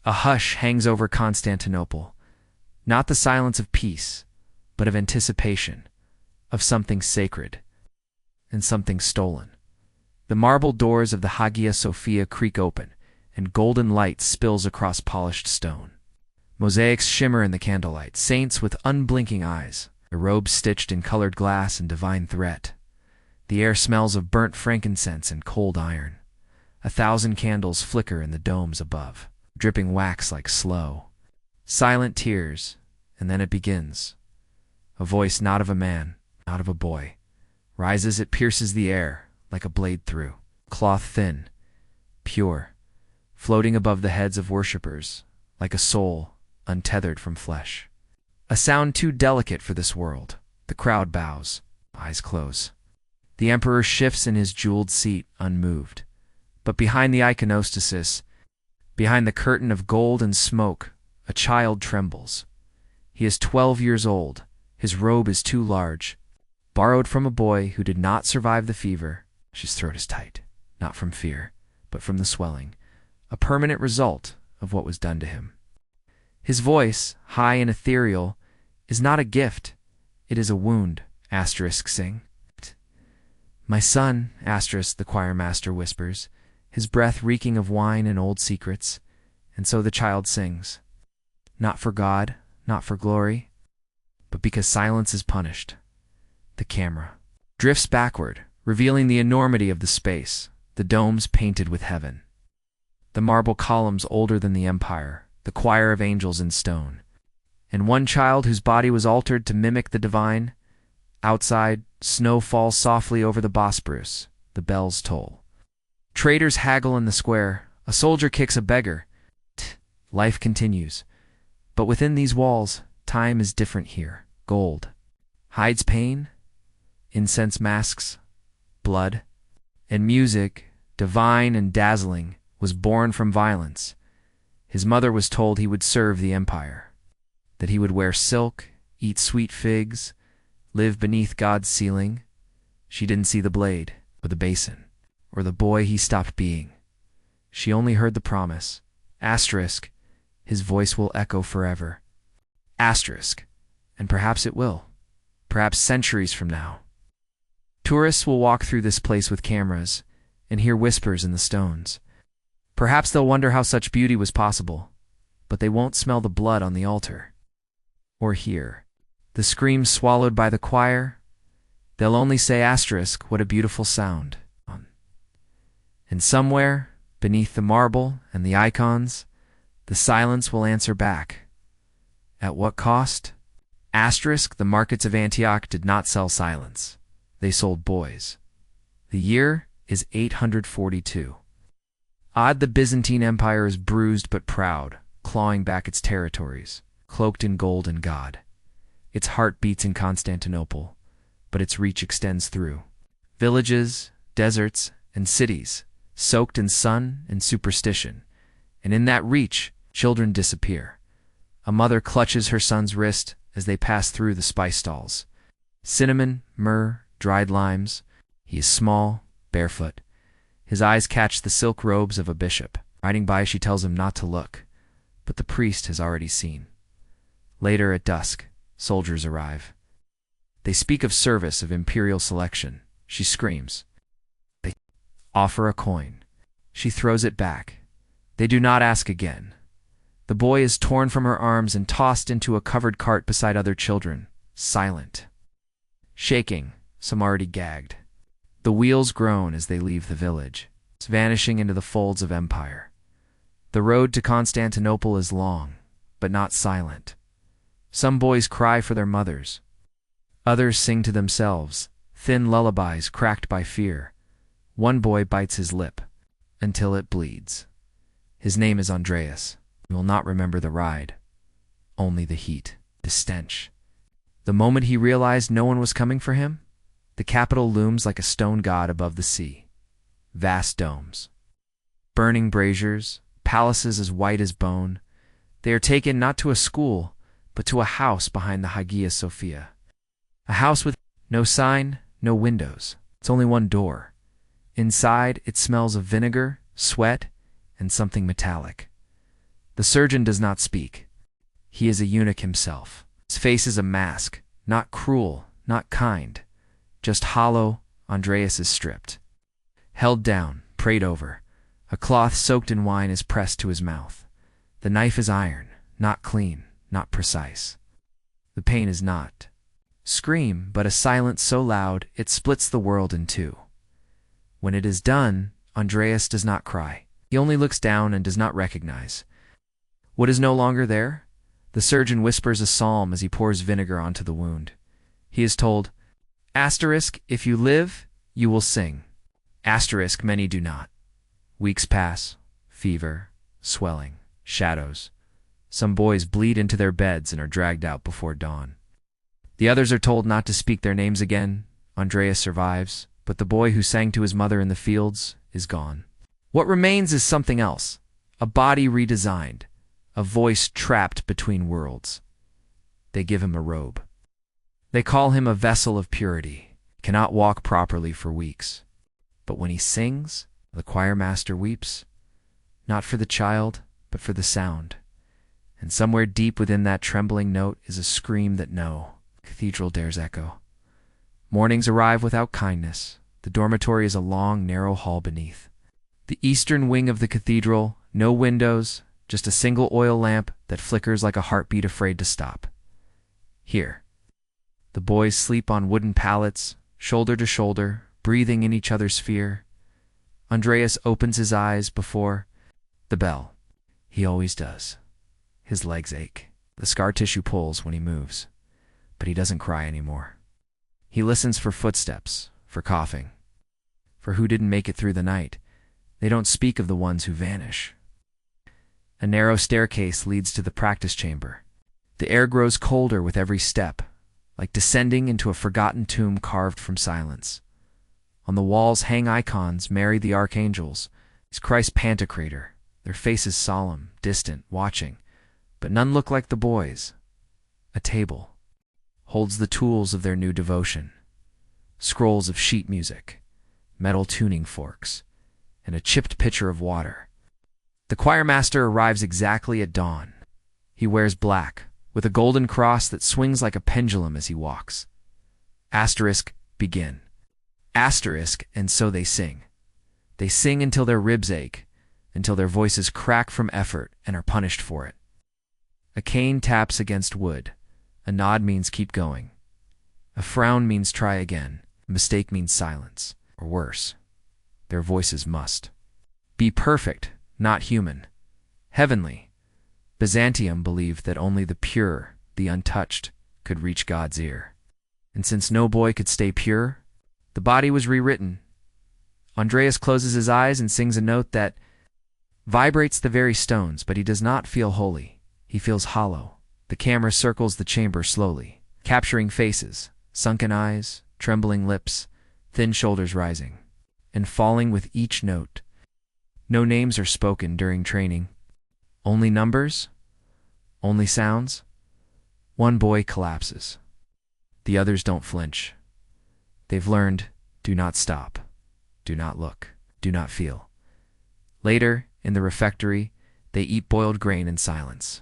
A hush hangs over Constantinople, not the silence of peace, but of anticipation, of something sacred, and something stolen. The marble doors of the Hagia Sophia creak open, and golden light spills across polished stone. Mosaics shimmer in the candlelight, saints with unblinking eyes, their robes stitched in colored glass and divine threat. The air smells of burnt frankincense and cold iron. 1,000 candles flicker in the domes above, dripping wax like slow, silent tears, and then it begins. A voice not of a man, not of a boy, rises. It pierces the air like a blade through, cloth thin, pure, floating above the heads of worshippers, like a soul untethered from flesh. A sound too delicate for this world. The crowd bows, eyes close. The emperor shifts in his jeweled seat, unmoved. But behind the iconostasis, behind the curtain of gold and smoke, a child trembles. He is 12 years old. His robe is too large, borrowed from a boy who did not survive the fever. His throat is tight, not from fear, but from the swelling, a permanent result of what was done to him. His voice, high and ethereal, is not a gift, it is a wound, sing. My son, the choir master whispers, his breath reeking of wine and old secrets, and so the child sings. Not for God, not for glory, but because silence is punished. The camera drifts backward, revealing the enormity of the space, the domes painted with heaven. The marble columns older than the empire, the choir of angels in stone, and one child whose body was altered to mimic the divine. Outside, snow falls softly over the Bosporus, the bells toll. Traders haggle in the square, a soldier kicks a beggar. Life continues. But within these walls, time is different here. Gold hides pain, incense masks blood, and music, divine and dazzling, was born from violence. His mother was told he would serve the empire, that he would wear silk, eat sweet figs, live beneath God's ceiling. She didn't see the blade, or the basin, or the boy he stopped being. She only heard the promise. His voice will echo forever. And perhaps it will. Perhaps centuries from now. Tourists will walk through this place with cameras and hear whispers in the stones. Perhaps they'll wonder how such beauty was possible, but they won't smell the blood on the altar. Or hear the screams swallowed by the choir. They'll only say what a beautiful sound. And somewhere, beneath the marble and the icons, the silence will answer back. At what cost? The markets of Antioch did not sell silence. They sold boys. The year is 842. The Byzantine Empire is bruised but proud, clawing back its territories, cloaked in gold and God. Its heart beats in Constantinople, but its reach extends through villages, deserts, and cities, soaked in sun and superstition. And in that reach, children disappear. A mother clutches her son's wrist as they pass through the spice stalls. Cinnamon, myrrh, dried limes. He is small, barefoot. His eyes catch the silk robes of a bishop. Riding by, she tells him not to look, but the priest has already seen. Later at dusk, soldiers arrive. They speak of service, of imperial selection. She screams. They offer a coin. She throws it back. They do not ask again. The boy is torn from her arms and tossed into a covered cart beside other children, silent. Shaking, some already gagged. The wheels groan as they leave the village, vanishing into the folds of empire. The road to Constantinople is long, but not silent. Some boys cry for their mothers. Others sing to themselves, thin lullabies cracked by fear. One boy bites his lip, until it bleeds. His name is Andreas. He will not remember the ride, only the heat, the stench. The moment he realized no one was coming for him, the capital looms like a stone god above the sea. Vast domes, burning braziers, palaces as white as bone. They are taken not to a school, but to a house behind the Hagia Sophia. A house with no sign, no windows. It's only one door. Inside, it smells of vinegar, sweat, and something metallic. The surgeon does not speak. He is a eunuch himself. His face is a mask, not cruel, not kind, just hollow. Andreas is stripped, held down, prayed over. A cloth soaked in wine is pressed to his mouth. The knife is iron, not clean, not precise. The pain is not scream, but a silence so loud it splits the world in two. When it is done, Andreas does not cry. He only looks down and does not recognize. What is no longer there? The surgeon whispers a psalm as he pours vinegar onto the wound. He is told, **, if you live, you will sing. **, many do not. Weeks pass, fever, swelling, shadows. Some boys bleed into their beds and are dragged out before dawn. The others are told not to speak their names again. Andreas survives, but the boy who sang to his mother in the fields is gone. What remains is something else, a body redesigned, a voice trapped between worlds. They give him a robe. They call him a vessel of purity, cannot walk properly for weeks. But when he sings, the choir master weeps, not for the child, but for the sound. And somewhere deep within that trembling note is a scream that no cathedral dares echo. Mornings arrive without kindness. The dormitory is a long, narrow hall beneath. The eastern wing of the cathedral, no windows, just a single oil lamp that flickers like a heartbeat afraid to stop. Here, the boys sleep on wooden pallets, shoulder to shoulder, breathing in each other's fear. Andreas opens his eyes before the bell. He always does. His legs ache. The scar tissue pulls when he moves. But he doesn't cry anymore. He listens for footsteps, for coughing, for who didn't make it through the night. They don't speak of the ones who vanish. A narrow staircase leads to the practice chamber. The air grows colder with every step, like descending into a forgotten tomb carved from silence. On the walls hang icons, Mary the Archangels, Christ Pantocrator, their faces solemn, distant, watching, but none look like the boys. A table holds the tools of their new devotion, scrolls of sheet music, metal tuning forks, and a chipped pitcher of water. The choir master arrives exactly at dawn. He wears black, with a golden cross that swings like a pendulum as he walks. Begin. And so they sing. They sing until their ribs ache, until their voices crack from effort and are punished for it. A cane taps against wood. A nod means keep going. A frown means try again. A mistake means silence, or worse. Their voices must be perfect, not human. Heavenly. Byzantium believed that only the pure, the untouched, could reach God's ear. And since no boy could stay pure, the body was rewritten. Andreas closes his eyes and sings a note that vibrates the very stones, but he does not feel holy. He feels hollow. The camera circles the chamber slowly, capturing faces, sunken eyes, trembling lips, thin shoulders rising, and falling with each note. No names are spoken during training. Only numbers? Only sounds? One boy collapses. The others don't flinch. They've learned, do not stop, do not look, do not feel. Later, in the refectory, they eat boiled grain in silence.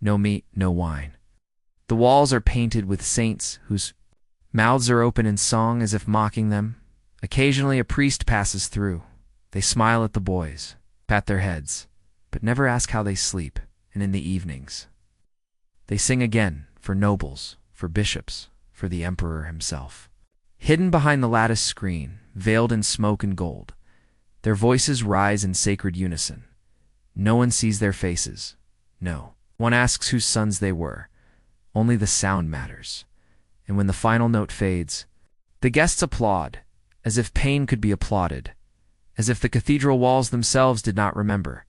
No meat, no wine. The walls are painted with saints whose mouths are open in song as if mocking them. Occasionally a priest passes through. They smile at the boys, pat their heads, but never ask how they sleep, and in the evenings. They sing again for nobles, for bishops, for the emperor himself. Hidden behind the lattice screen, veiled in smoke and gold, their voices rise in sacred unison. No one sees their faces. No. One asks whose sons they were. Only the sound matters. And when the final note fades, the guests applaud, as if pain could be applauded, as if the cathedral walls themselves did not remember.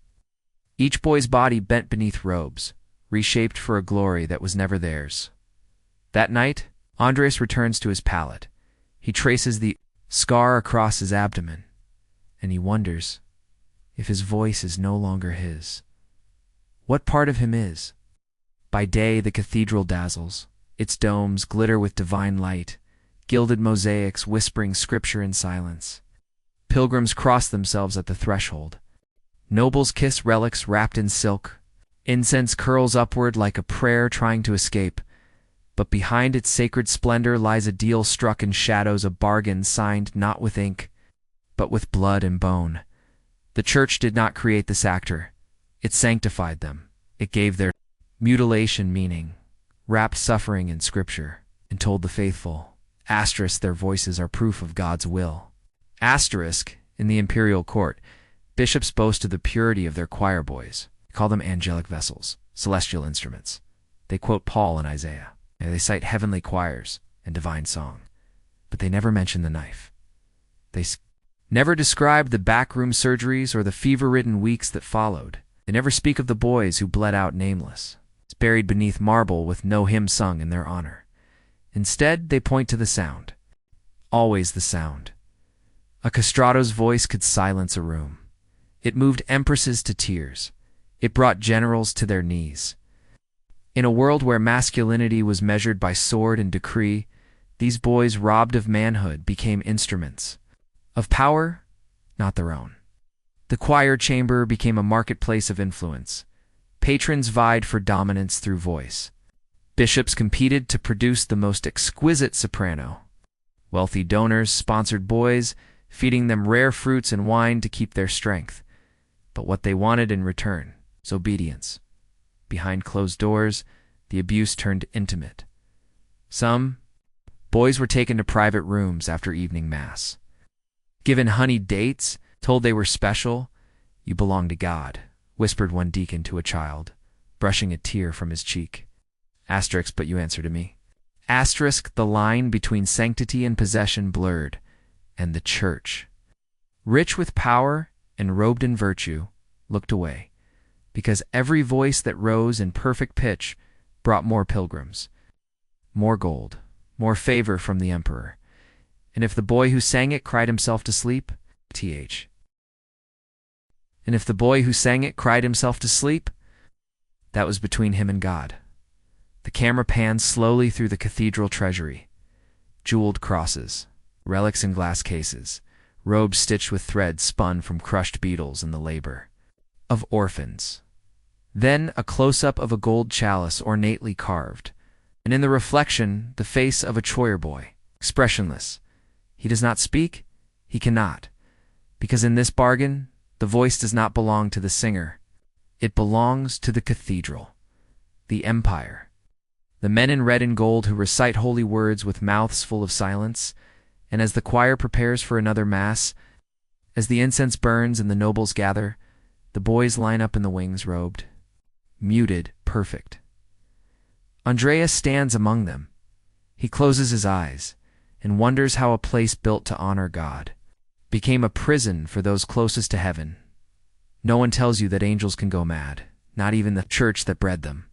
Each boy's body bent beneath robes, reshaped for a glory that was never theirs. That night, Andreas returns to his pallet. He traces the scar across his abdomen, and he wonders if his voice is no longer his. What part of him is? By day the cathedral dazzles. Its domes glitter with divine light, gilded mosaics whispering scripture in silence. Pilgrims cross themselves at the threshold. Nobles kiss relics wrapped in silk. Incense curls upward like a prayer trying to escape, but behind its sacred splendor lies a deal struck in shadows, a bargain signed not with ink, but with blood and bone. The Church did not create this actor. It sanctified them. It gave their mutilation meaning, wrapped suffering in scripture, and told the faithful, asterisk, their voices are proof of God's will. Asterisk, in the imperial court, bishops boast of the purity of their choir boys. They call them angelic vessels, celestial instruments. They quote Paul and Isaiah. They cite heavenly choirs and divine song. But they never mention the knife. They never describe the backroom surgeries or the fever-ridden weeks that followed. They never speak of the boys who bled out nameless, buried beneath marble with no hymn sung in their honor. Instead, they point to the sound. Always the sound. A castrato's voice could silence a room. It moved empresses to tears. It brought generals to their knees. In a world where masculinity was measured by sword and decree, these boys, robbed of manhood, became instruments. Of power, not their own. The choir chamber became a marketplace of influence. Patrons vied for dominance through voice. Bishops competed to produce the most exquisite soprano. Wealthy donors sponsored boys, feeding them rare fruits and wine to keep their strength. But what they wanted in return was obedience. Behind closed doors, the abuse turned intimate. Some boys were taken to private rooms after evening mass. Given honeyed dates, told they were special. You belong to God, whispered one deacon to a child, brushing a tear from his cheek. Asterisk, but you answer to me. Asterisk, the line between sanctity and possession blurred, and the Church, rich with power and robed in virtue, looked away, because every voice that rose in perfect pitch brought more pilgrims, more gold, more favor from the emperor. And if the boy who sang it cried himself to sleep, And if the boy who sang it cried himself to sleep, that was between him and God. The camera pans slowly through the cathedral treasury. Jeweled crosses, relics in glass cases, robes stitched with thread spun from crushed beetles and the labor of orphans. Then a close-up of a gold chalice ornately carved, and in the reflection the face of a choir boy, expressionless. He does not speak, he cannot, because in this bargain the voice does not belong to the singer. It belongs to the cathedral, the empire. The men in red and gold who recite holy words with mouths full of silence, and as the choir prepares for another mass, as the incense burns and the nobles gather, the boys line up in the wings robed, muted, perfect. Andreas stands among them. He closes his eyes and wonders how a place built to honor God became a prison for those closest to heaven. No one tells you that angels can go mad, not even the Church that bred them.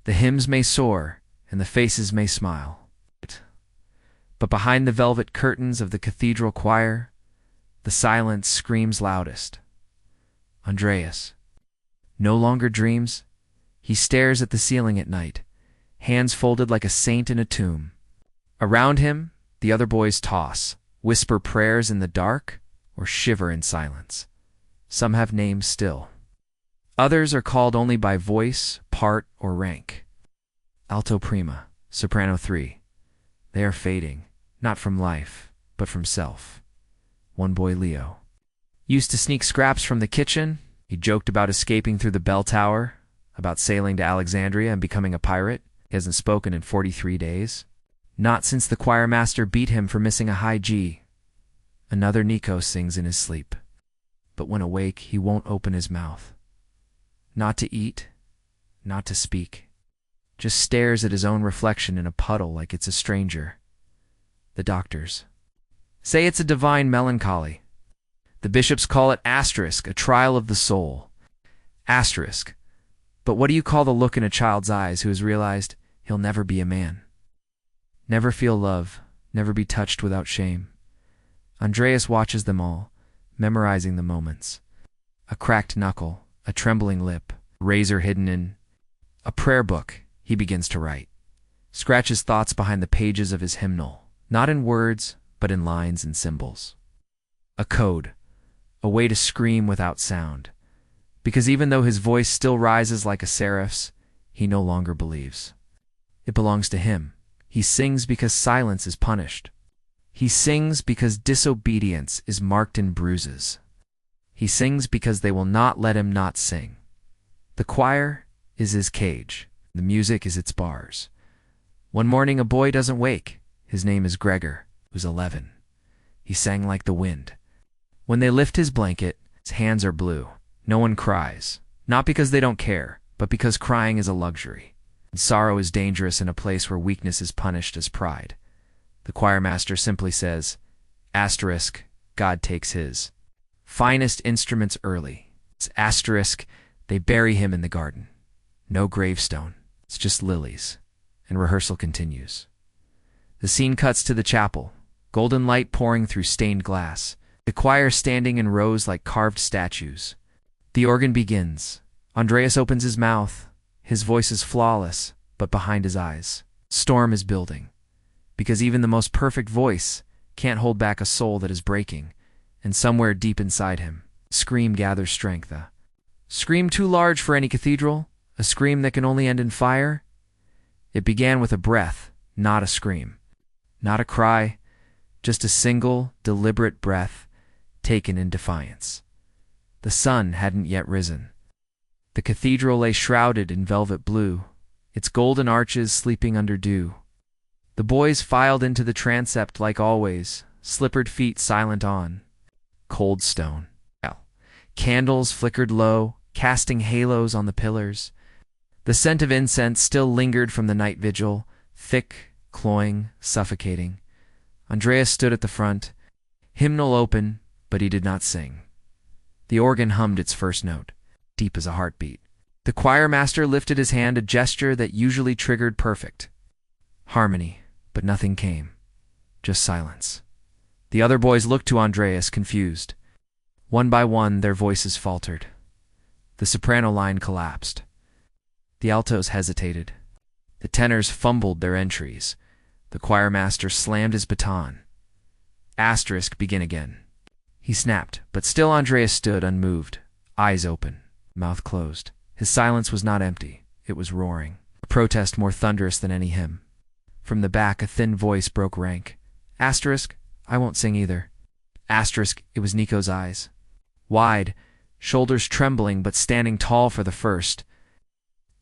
The hymns may soar, and the faces may smile. But behind the velvet curtains of the cathedral choir, the silence screams loudest. Andreas no longer dreams. He stares at the ceiling at night, hands folded like a saint in a tomb. Around him, the other boys toss, whisper prayers in the dark, or shiver in silence. Some have names still. Others are called only by voice, part, or rank. Alto prima, soprano 3. They are fading, not from life, but from self. One boy, Leo, used to sneak scraps from the kitchen. He joked about escaping through the bell tower, about sailing to Alexandria and becoming a pirate. He hasn't spoken in 43 days. Not since the choir master beat him for missing a high G. Another Nico sings in his sleep. But when awake, he won't open his mouth. Not to eat, not to speak. Just stares at his own reflection in a puddle like it's a stranger. The doctors say it's a divine melancholy. The bishops call it asterisk, a trial of the soul. Asterisk. But what do you call the look in a child's eyes who has realized he'll never be a man? Never feel love, never be touched without shame. Andreas watches them all, memorizing the moments. A cracked knuckle, a trembling lip, razor hidden in a prayer book. He begins to write. Scratches thoughts behind the pages of his hymnal, not in words, but in lines and symbols. A code, a way to scream without sound. because even though his voice still rises like a seraph's, he no longer believes. It belongs to him. He sings because silence is punished. He sings because disobedience is marked in bruises. He sings because they will not let him not sing. The choir is his cage. The music is its bars. One morning a boy doesn't wake. His name is Gregor, who's 11. He sang like the wind. When they lift his blanket, his hands are blue. No one cries, not because they don't care, but because crying is a luxury. And sorrow is dangerous in a place where weakness is punished as pride. The choir master simply says, asterisk, God takes his finest instruments early. It's asterisk, they bury him in the garden. No gravestone, it's just lilies. And rehearsal continues. The scene cuts to the chapel, golden light pouring through stained glass, the choir standing in rows like carved statues. The organ begins. Andreas opens his mouth. His voice is flawless, but behind his eyes, storm is building. Because even the most perfect voice can't hold back a soul that is breaking, and somewhere deep inside him, scream gathers strength. A scream too large for any cathedral, a scream that can only end in fire. It began with a breath, not a scream. Not a cry, just a single, deliberate breath taken in defiance. The sun hadn't yet risen. The cathedral lay shrouded in velvet blue, its golden arches sleeping under dew. The boys filed into the transept like always, slippered feet silent on. Cold stone. Candles flickered low, casting halos on the pillars. The scent of incense still lingered from the night vigil, thick, cloying, suffocating. Andreas stood at the front, hymnal open, but he did not sing. The organ hummed its first note, deep as a heartbeat. The choir master lifted his hand, a gesture that usually triggered perfect harmony, but nothing came. Just silence. The other boys looked to Andreas, confused. One by one, their voices faltered. The soprano line collapsed. The altos hesitated. The tenors fumbled their entries. The choir master slammed his baton. Asterisk, begin again. He snapped, but still Andreas stood unmoved, eyes open, mouth closed. His silence was not empty. It was roaring, a protest more thunderous than any hymn. From the back, a thin voice broke rank. Asterisk, I won't sing either. Asterisk, it was Nico's eyes. Wide, shoulders trembling but standing tall for the first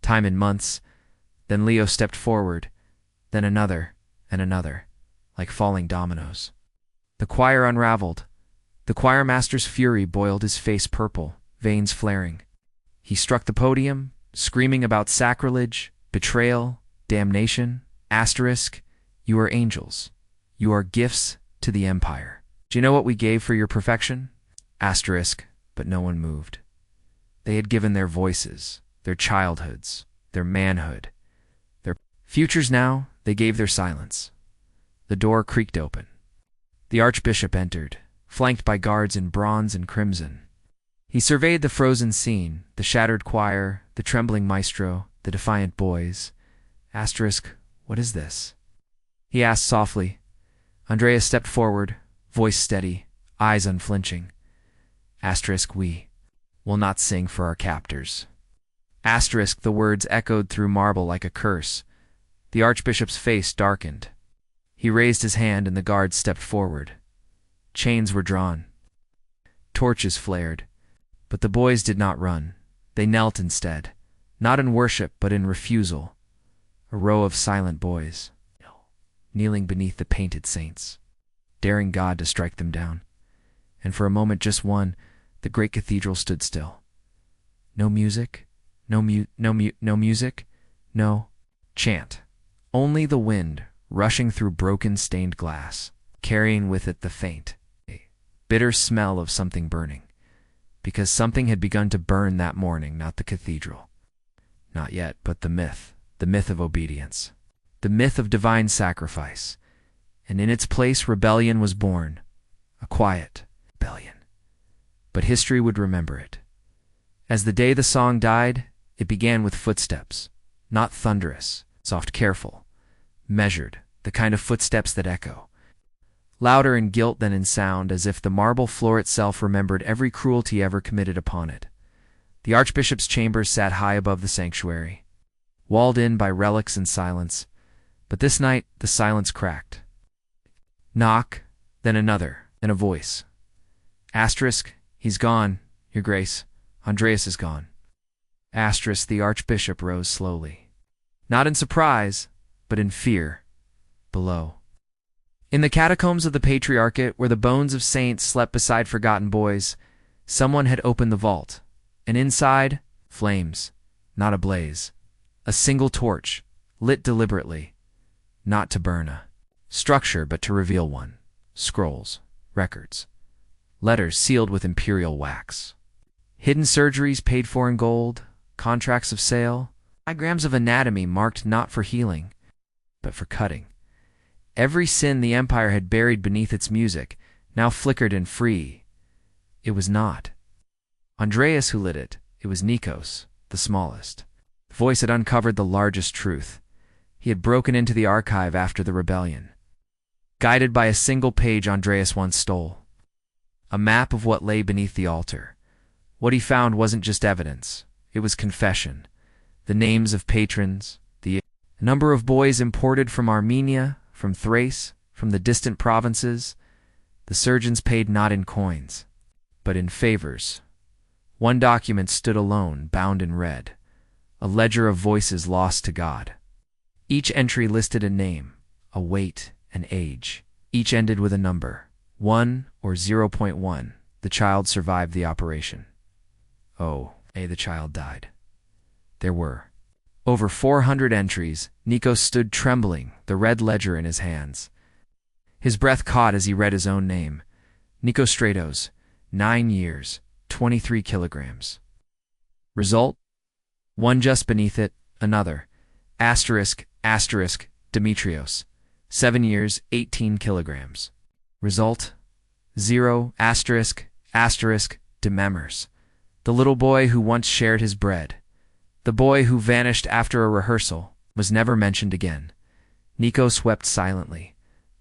time in months. Then Leo stepped forward, then another and another, like falling dominoes. The choir unraveled. The choir master's fury boiled his face purple, veins flaring. He struck the podium, screaming about sacrilege, betrayal, damnation. Asterisk, you are angels. You are gifts to the empire. Do you know what we gave for your perfection? Asterisk, but no one moved. They had given their voices, their childhoods, their manhood, their futures. Now they gave their silence. The door creaked open. The archbishop entered, flanked by guards in bronze and crimson. He surveyed the frozen scene, the shattered choir, the trembling maestro, the defiant boys. Asterisk, what is this? He asked softly. Andreas stepped forward, voice steady, eyes unflinching. Asterisk, we will not sing for our captors. Asterisk, the words echoed through marble like a curse. The archbishop's face darkened. He raised his hand and the guards stepped forward. Chains were drawn. Torches flared. But the boys did not run. They knelt instead, not in worship but in refusal. A row of silent boys, kneeling beneath the painted saints, daring God to strike them down. And for a moment, just one, the great cathedral stood still. No music, no music, no chant. Only the wind rushing through broken stained glass, carrying with it the faint, bitter smell of something burning. Because something had begun to burn that morning, not the cathedral. Not yet, but the myth of obedience, the myth of divine sacrifice. And in its place rebellion was born, a quiet rebellion. But history would remember it. As the day the song died, it began with footsteps, not thunderous, soft, careful, measured, the kind of footsteps that echo. Louder in guilt than in sound, as if the marble floor itself remembered every cruelty ever committed upon it. The archbishop's chambers sat high above the sanctuary, walled in by relics and silence, but this night the silence cracked. Knock, then another, then a voice. Asterisk, he's gone, your grace. Andreas is gone. Asterisk, the archbishop rose slowly. Not in surprise, but in fear. Below. In the catacombs of the Patriarchate, where the bones of saints slept beside forgotten boys, someone had opened the vault, and inside, flames, not a blaze. A single torch, lit deliberately, not to burn a structure but to reveal one. Scrolls, records, letters sealed with imperial wax. Hidden surgeries paid for in gold, contracts of sale, diagrams of anatomy marked not for healing, but for cutting. Every sin the empire had buried beneath its music now flickered and free. It was not Andreas who lit it. It was Nikos, the smallest. The voice had uncovered the largest truth. He had broken into the archive after the rebellion. Guided by a single page Andreas once stole. A map of what lay beneath the altar. What he found wasn't just evidence. It was confession. The names of patrons, the number of boys imported from Armenia, from Thrace, from the distant provinces. The surgeons paid not in coins, but in favors. One document stood alone, bound in red, a ledger of voices lost to God. Each entry listed a name, a weight, an age. Each ended with a number, 1 or 0.1. The child survived the operation. The child died. There were over 400 entries. Nikos stood trembling, the red ledger in his hands. His breath caught as he read his own name. Nikos Stratos, 9 years, 23 kilograms. Result? One just beneath it, another. Asterisk, asterisk, Demetrios, 7 years, 18 kilograms. Result? 0, asterisk, asterisk, Dememers, the little boy who once shared his bread. The boy who vanished after a rehearsal was never mentioned again. Nikos wept silently,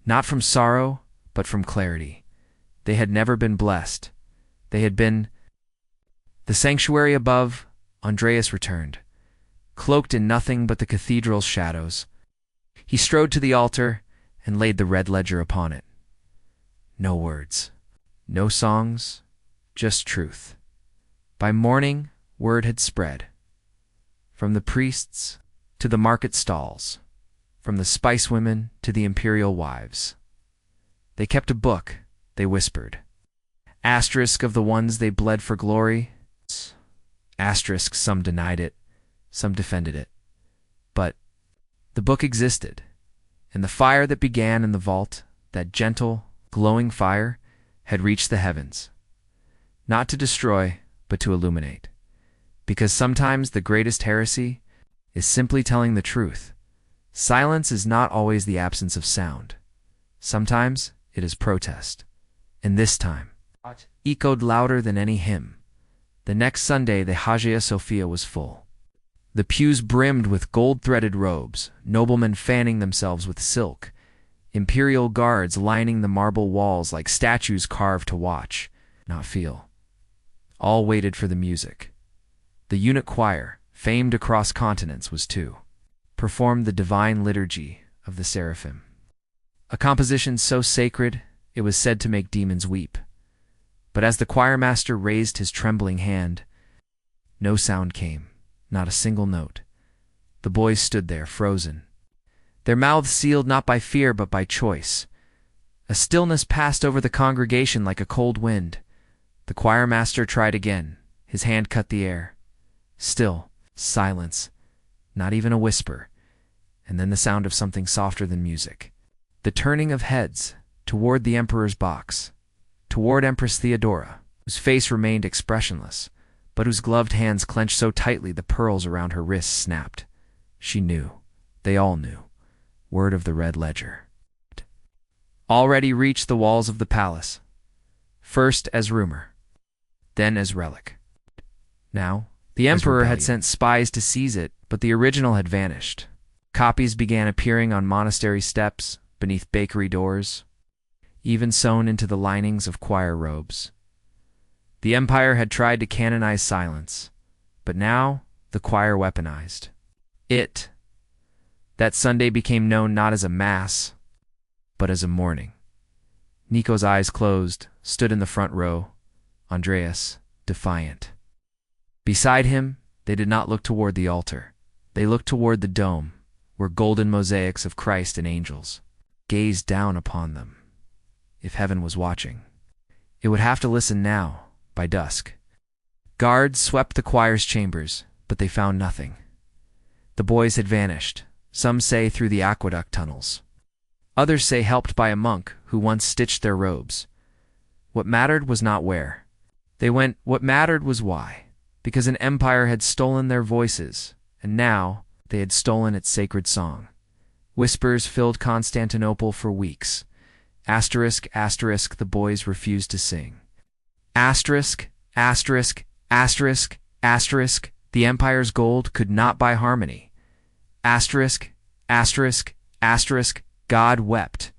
not from sorrow, but from clarity. They had never been blessed. They had been... The sanctuary above, Andreas returned, cloaked in nothing but the cathedral's shadows. He strode to the altar and laid the red ledger upon it. No words, no songs, just truth. By morning, word had spread. From the priests to the market stalls, from the spice women to the imperial wives. They kept a book, they whispered. Asterisk of the ones they bled for glory. Asterisk, some denied it, some defended it. But the book existed, and the fire that began in the vault, that gentle, glowing fire, had reached the heavens. Not to destroy, but to illuminate. Because sometimes the greatest heresy is simply telling the truth. Silence is not always the absence of sound. Sometimes it is protest. And this time, echoed louder than any hymn. The next Sunday the Hagia Sophia was full. The pews brimmed with gold-threaded robes, noblemen fanning themselves with silk, imperial guards lining the marble walls like statues carved to watch, not feel. All waited for the music. The eunuch choir, famed across continents, was to perform the divine liturgy of the seraphim. A composition so sacred it was said to make demons weep. But as the choirmaster raised his trembling hand, no sound came, not a single note. The boys stood there, frozen, their mouths sealed not by fear but by choice. A stillness passed over the congregation like a cold wind. The choirmaster tried again. His hand cut the air. Still, silence, not even a whisper, and then the sound of something softer than music. The turning of heads toward the emperor's box, toward Empress Theodora, whose face remained expressionless, but whose gloved hands clenched so tightly the pearls around her wrists snapped. She knew. They all knew. Word of the red ledger. Already reached the walls of the palace, first as rumor, then as relic. Now, the emperor had sent spies to seize it, but the original had vanished. Copies began appearing on monastery steps, beneath bakery doors, even sewn into the linings of choir robes. The empire had tried to canonize silence, But now, the choir weaponized. That Sunday became known not as a mass, but as a mourning. Nico's eyes closed, stood in the front row, Andreas, defiant. Beside him, they did not look toward the altar. They looked toward the dome, where golden mosaics of Christ and angels gazed down upon them. If heaven was watching, it would have to listen now, by dusk. Guards swept the choir's chambers, but they found nothing. The boys had vanished, some say through the aqueduct tunnels. Others say helped by a monk who once stitched their robes. What mattered was not where they went, what mattered was why. Because an empire had stolen their voices, and now they had stolen its sacred song. Whispers filled Constantinople for weeks. Asterisk, asterisk, the boys refused to sing. Asterisk, asterisk, asterisk, asterisk, the empire's gold could not buy harmony. Asterisk, asterisk, asterisk, God wept,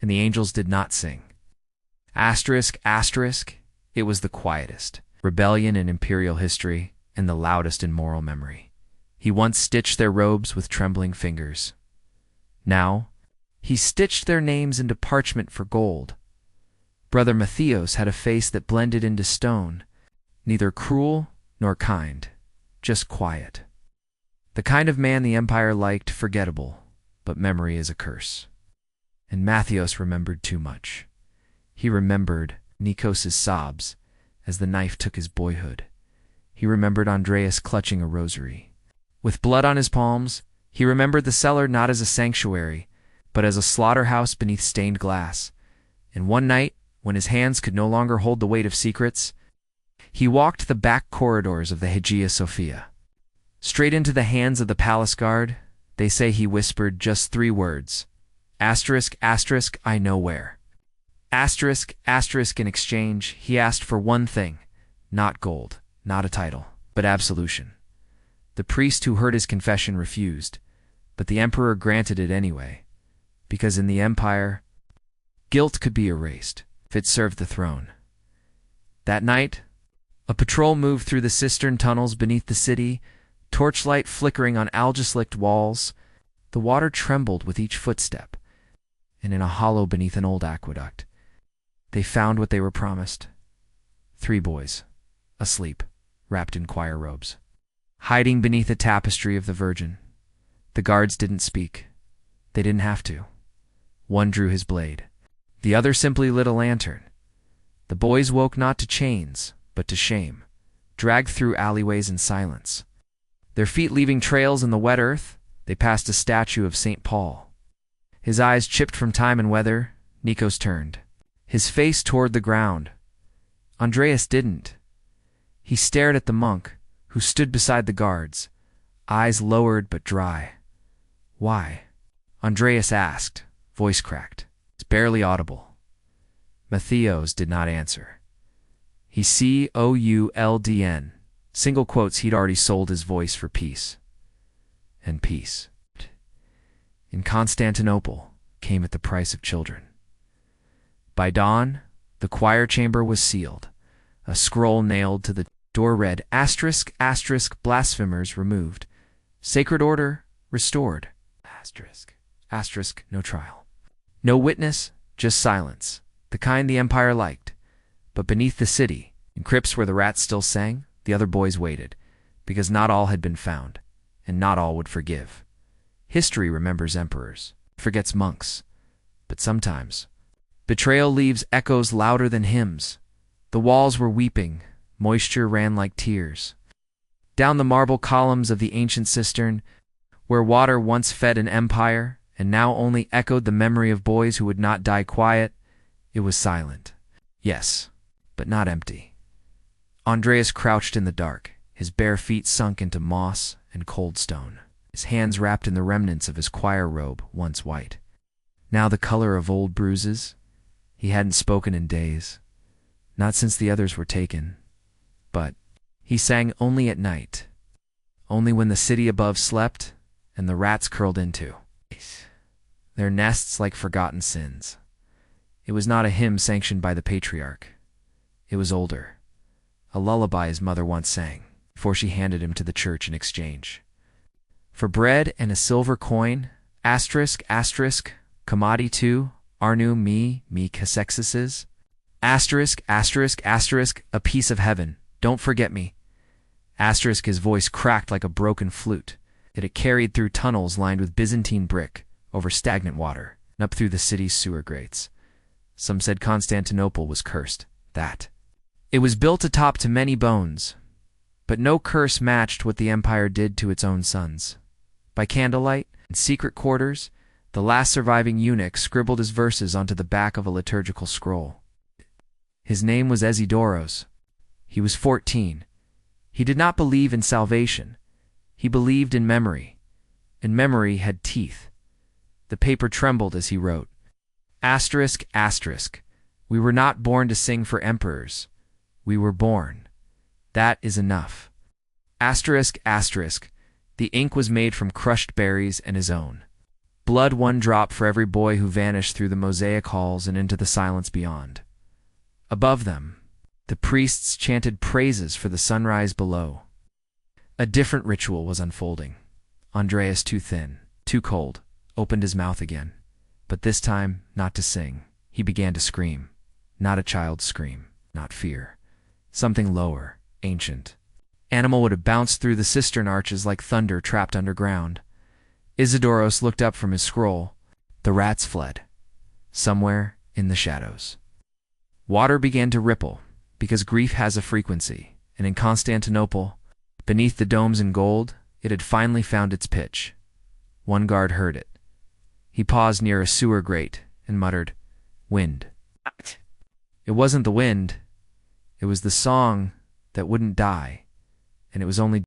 and the angels did not sing. Asterisk, asterisk, it was the quietest rebellion in imperial history and the loudest in moral memory. He once stitched their robes with trembling fingers. Now, he stitched their names into parchment for gold. Brother Matthias had a face that blended into stone, neither cruel nor kind, just quiet. The kind of man the empire liked, forgettable, but memory is a curse. And Matthias remembered too much. He remembered Nikos's sobs as the knife took his boyhood. He remembered Andreas clutching a rosary. With blood on his palms, he remembered the cellar not as a sanctuary, but as a slaughterhouse beneath stained glass. And one night, when his hands could no longer hold the weight of secrets, he walked the back corridors of the Hagia Sophia. Straight into the hands of the palace guard, they say he whispered just 3 words. Asterisk, asterisk, I know where. Asterisk, asterisk, in exchange, he asked for one thing, not gold, not a title, but absolution. The priest who heard his confession refused, but the emperor granted it anyway, because in the empire, guilt could be erased if it served the throne. That night, a patrol moved through the cistern tunnels beneath the city, torchlight flickering on algae-slicked walls. The water trembled with each footstep, and in a hollow beneath an old aqueduct, they found what they were promised. 3 boys, asleep, wrapped in choir robes, hiding beneath a tapestry of the Virgin. The guards didn't speak. They didn't have to. One drew his blade. The other simply lit a lantern. The boys woke not to chains, but to shame, dragged through alleyways in silence. Their feet leaving trails in the wet earth, they passed a statue of St. Paul. His eyes chipped from time and weather, Nikos turned, his face toward the ground. Andreas didn't. He stared at the monk, who stood beside the guards, eyes lowered but dry. Why? Andreas asked, voice cracked. It's barely audible. Matthias did not answer. He COULDN, single quotes he'd already sold his voice for peace. And peace, in Constantinople, came at the price of children. By dawn, the choir chamber was sealed. A scroll nailed to the door read, asterisk, asterisk, blasphemers removed. Sacred order restored. Asterisk, asterisk, no trial. No witness, just silence, the kind the empire liked. But beneath the city, in crypts where the rats still sang, the other boys waited, because not all had been found, and not all would forgive. History remembers emperors, forgets monks, but sometimes betrayal leaves echoes louder than hymns. The walls were weeping, moisture ran like tears. Down the marble columns of the ancient cistern, where water once fed an empire and now only echoed the memory of boys who would not die quiet, it was silent. Yes, but not empty. Andreas crouched in the dark, his bare feet sunk into moss and cold stone, his hands wrapped in the remnants of his choir robe, once white, now the color of old bruises. He hadn't spoken in days, not since the others were taken, but he sang only at night, only when the city above slept and the rats curled into their nests like forgotten sins. It was not a hymn sanctioned by the patriarch. It was older, a lullaby his mother once sang. before she handed him to the church in exchange. For bread and a silver coin, asterisk, asterisk, commodity 2, Arnu me casexes, asterisk, asterisk, asterisk, a piece of heaven, don't forget me. Asterisk, his voice cracked like a broken flute. It carried through tunnels lined with Byzantine brick, over stagnant water, and up through the city's sewer grates. Some said Constantinople was cursed, that it was built atop to many bones, but no curse matched what the empire did to its own sons. By candlelight, in secret quarters, the last surviving eunuch scribbled his verses onto the back of a liturgical scroll. His name was Isidoros. He was 14. He did not believe in salvation. He believed in memory, and memory had teeth. The paper trembled as he wrote, asterisk, asterisk, we were not born to sing for emperors. We were born. That is enough. Asterisk, asterisk, the ink was made from crushed berries and his own. Blood one drop for every boy who vanished through the mosaic halls and into the silence beyond. Above them, the priests chanted praises for the sunrise below. A different ritual was unfolding. Andreas, too thin, too cold, opened his mouth again. But this time, not to sing. He began to scream. Not a child's scream, not fear. Something lower, ancient. Animal would have bounced through the cistern arches like thunder trapped underground. Isidoros looked up from his scroll. The rats fled. Somewhere in the shadows. Water began to ripple, because grief has a frequency, and in Constantinople, beneath the domes in gold, it had finally found its pitch. One guard heard it. He paused near a sewer grate and muttered, "Wind." It wasn't the wind. It was the song that wouldn't die, and it was only